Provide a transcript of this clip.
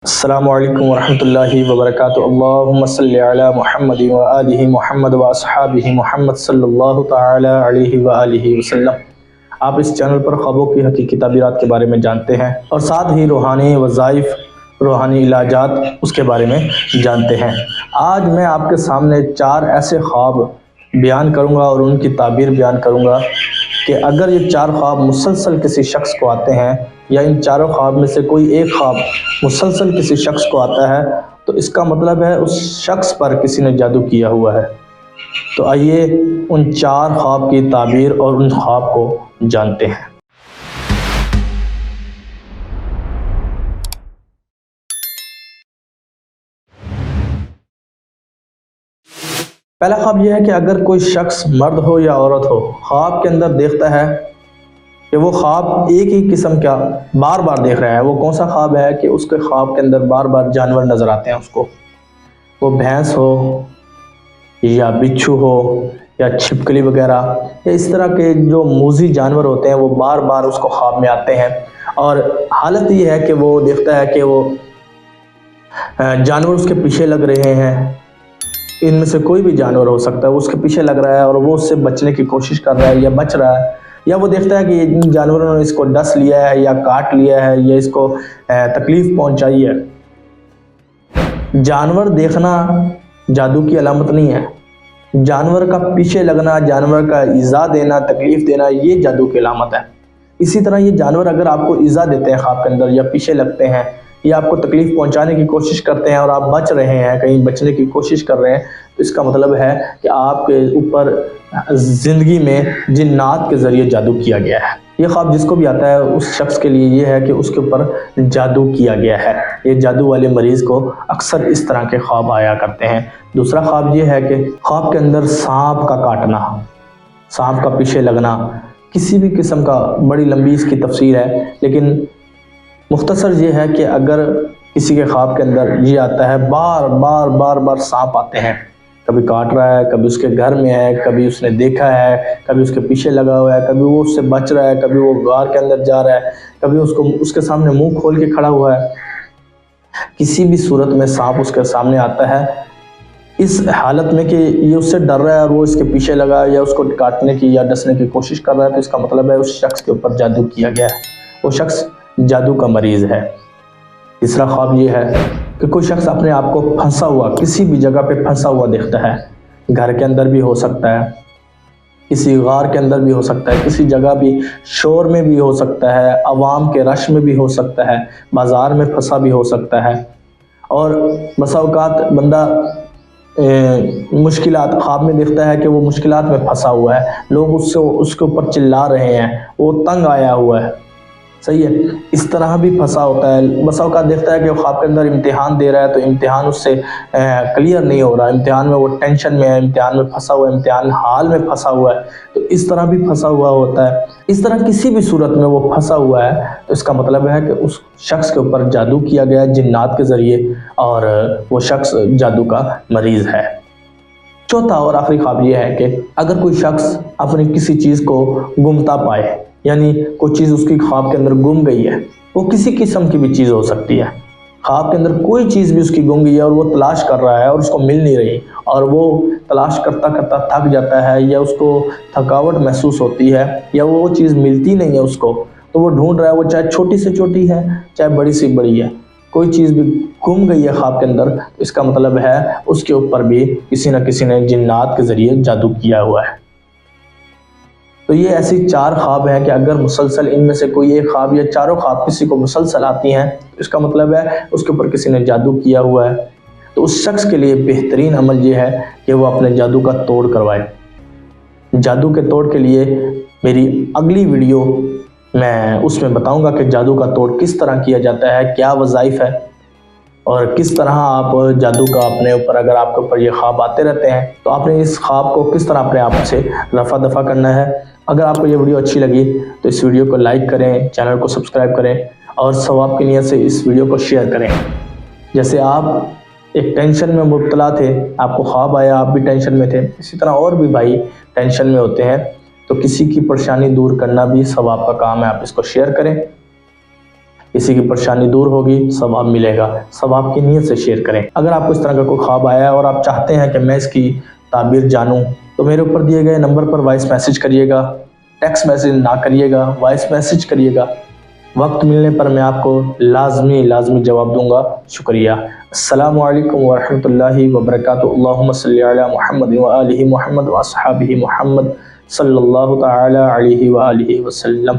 السلام علیکم ورحمۃ اللہ وبرکاتہ۔ اللہم صلی علی محمد و آلہ محمد و اصحابہ محمد صلی اللہ تعالی علیہ وآلہ وسلم۔ آپ اس چینل پر خوابوں کی حقیقی تعبیرات کے بارے میں جانتے ہیں اور ساتھ ہی روحانی وظائف، روحانی علاجات اس کے بارے میں جانتے ہیں۔ آج میں آپ کے سامنے 4 ایسے خواب بیان کروں گا اور ان کی تعبیر بیان کروں گا کہ اگر یہ 4 خواب مسلسل کسی شخص کو آتے ہیں یا ان چاروں خواب میں سے کوئی ایک خواب مسلسل کسی شخص کو آتا ہے تو اس کا مطلب ہے اس شخص پر کسی نے جادو کیا ہوا ہے۔ تو آئیے ان 4 خواب کی تعبیر اور ان خواب کو جانتے ہیں۔ پہلا خواب یہ ہے کہ اگر کوئی شخص مرد ہو یا عورت ہو، خواب کے اندر دیکھتا ہے کہ وہ خواب ایک ہی قسم کا بار بار دیکھ رہا ہے۔ وہ کون سا خواب ہے کہ اس کے خواب کے اندر بار بار جانور نظر آتے ہیں اس کو، وہ بھینس ہو یا بچھو ہو یا چھپکلی وغیرہ یا اس طرح کے جو موذی جانور ہوتے ہیں وہ بار بار اس کو خواب میں آتے ہیں۔ اور حالت یہ ہے کہ وہ دیکھتا ہے کہ وہ جانور اس کے پیچھے لگ رہے ہیں، ان میں سے کوئی بھی جانور ہو سکتا ہے، وہ اس کے پیچھے لگ رہا ہے اور وہ اس سے بچنے کی کوشش کر رہا ہے یا بچ رہا ہے، یا وہ دیکھتا ہے کہ ان جانوروں نے اس کو ڈس لیا ہے یا کاٹ لیا ہے یا اس کو تکلیف پہنچائی ہے۔ جانور دیکھنا جادو کی علامت نہیں ہے، جانور کا پیچھے لگنا، جانور کا ایذا دینا، تکلیف دینا، یہ جادو کی علامت ہے۔ اسی طرح یہ جانور اگر آپ کو ایذا دیتے ہیں خواب کے اندر یا پیچھے لگتے ہیں یا آپ کو تکلیف پہنچانے کی کوشش کرتے ہیں اور آپ بچ رہے ہیں، کہیں بچنے کی کوشش کر رہے ہیں، تو اس کا مطلب ہے کہ آپ کے اوپر زندگی میں جنات کے ذریعے جادو کیا گیا ہے۔ یہ خواب جس کو بھی آتا ہے اس شخص کے لیے یہ ہے کہ اس کے اوپر جادو کیا گیا ہے۔ یہ جادو والے مریض کو اکثر اس طرح کے خواب آیا کرتے ہیں۔ دوسرا خواب یہ ہے کہ خواب کے اندر سانپ کا کاٹنا، سانپ کا پیچھے لگنا، کسی بھی قسم کا، بڑی لمبی اس کی تفسیر ہے لیکن مختصر یہ ہے کہ اگر کسی کے خواب کے اندر یہ آتا ہے بار بار بار بار سانپ آتے ہیں، کبھی کاٹ رہا ہے، کبھی اس کے گھر میں ہے، کبھی اس نے دیکھا ہے، کبھی اس کے پیچھے لگا ہوا ہے، کبھی وہ اس سے بچ رہا ہے، کبھی وہ غار کے اندر جا رہا ہے، کبھی اس کے سامنے منہ کھول کے کھڑا ہوا ہے، کسی بھی صورت میں سانپ اس کے سامنے آتا ہے اس حالت میں کہ یہ اس سے ڈر رہا ہے اور وہ اس کے پیچھے لگا یا اس کو کاٹنے کی یا ڈسنے کی کوشش کر رہا ہے، تو اس کا مطلب ہے اس شخص کے اوپر جادو کیا گیا ہے، وہ شخص جادو کا مریض ہے۔ تیسرا خواب یہ ہے کہ کوئی شخص اپنے آپ کو پھنسا ہوا، کسی بھی جگہ پہ پھنسا ہوا دیکھتا ہے، گھر کے اندر بھی ہو سکتا ہے، کسی غار کے اندر بھی ہو سکتا ہے، کسی جگہ بھی شور میں بھی ہو سکتا ہے، عوام کے رش میں بھی ہو سکتا ہے، بازار میں پھنسا بھی ہو سکتا ہے۔ اور بسا اوقات بندہ مشکلات خواب میں دیکھتا ہے کہ وہ مشکلات میں پھنسا ہوا ہے، لوگ اس کے اوپر چلا رہے ہیں، وہ تنگ آیا ہوا ہے، صحیح ہے، اس طرح بھی پھنسا ہوتا ہے۔ بسا اوقات دیکھتا ہے کہ وہ خواب کے اندر امتحان دے رہا ہے تو امتحان اس سے کلیئر نہیں ہو رہا، امتحان میں وہ ٹینشن میں ہے، امتحان میں پھنسا ہوا ہے، امتحان حال میں پھنسا ہوا ہے، تو اس طرح بھی پھنسا ہوا ہوتا ہے۔ اس طرح کسی بھی صورت میں وہ پھنسا ہوا ہے تو اس کا مطلب ہے کہ اس شخص کے اوپر جادو کیا گیا ہے جنات کے ذریعے اور وہ شخص جادو کا مریض ہے۔ چوتھا اور آخری خواب یہ ہے کہ اگر کوئی شخص اپنی کسی چیز کو گمتا پائے، یعنی کوئی چیز اس کی خواب کے اندر گم گئی ہے، وہ کسی قسم کی بھی چیز ہو سکتی ہے، خواب کے اندر کوئی چیز بھی اس کی گم گئی ہے اور وہ تلاش کر رہا ہے اور اس کو مل نہیں رہی، اور وہ تلاش کرتا کرتا تھک جاتا ہے یا اس کو تھکاوٹ محسوس ہوتی ہے یا وہ چیز ملتی نہیں ہے اس کو، تو وہ ڈھونڈ رہا ہے، وہ چاہے چھوٹی سے چھوٹی ہے چاہے بڑی سے بڑی ہے، کوئی چیز بھی گم گئی ہے خواب کے اندر، اس کا مطلب ہے اس کے اوپر بھی کسی نہ کسی نے جنات کے ذریعے جادو کیا ہوا ہے۔ تو یہ ایسی 4 خواب ہیں کہ اگر مسلسل ان میں سے کوئی ایک خواب یا چاروں خواب کسی کو مسلسل آتی ہیں، اس کا مطلب ہے اس کے اوپر کسی نے جادو کیا ہوا ہے۔ تو اس شخص کے لیے بہترین عمل یہ ہے کہ وہ اپنے جادو کا توڑ کروائے۔ جادو کے توڑ کے لیے میری اگلی ویڈیو میں اس میں بتاؤں گا کہ جادو کا توڑ کس طرح کیا جاتا ہے، کیا وظائف ہے اور کس طرح آپ جادو کا اپنے اوپر، اگر آپ کے اوپر یہ خواب آتے رہتے ہیں تو آپ نے اس خواب کو کس طرح اپنے آپ سے رفع دفع کرنا ہے۔ اگر آپ کو یہ ویڈیو اچھی لگی تو اس ویڈیو کو لائک کریں، چینل کو سبسکرائب کریں اور ثواب کی نیت سے اس ویڈیو کو شیئر کریں۔ جیسے آپ ایک ٹینشن میں مبتلا تھے، آپ کو خواب آیا، آپ بھی ٹینشن میں تھے، اسی طرح اور بھی بھائی ٹینشن میں ہوتے ہیں، تو کسی کی پریشانی دور کرنا بھی ثواب کا کام ہے، آپ اس کو شیئر کریں۔ کسی کی پریشانی دور ہوگی، ثواب ملے گا، ثواب کی نیت سے شیئر کریں۔ اگر آپ کو اس طرح کا کوئی خواب آیا ہے اور آپ چاہتے ہیں کہ میں اس کی تعبیر جانوں تو میرے اوپر دیے گئے نمبر پر وائس میسیج کریے گا، ٹیکسٹ میسیج نہ کریے گا، وائس میسیج کریے گا۔ وقت ملنے پر میں آپ کو لازمی جواب دوں گا۔ شکریہ۔ السلام علیکم ورحمۃ اللہ وبرکاتہ۔ اللہم صلی علی محمد وآلہ محمد واصحابہ محمد صلی اللہ تعالی علیہ وآلہ وسلم۔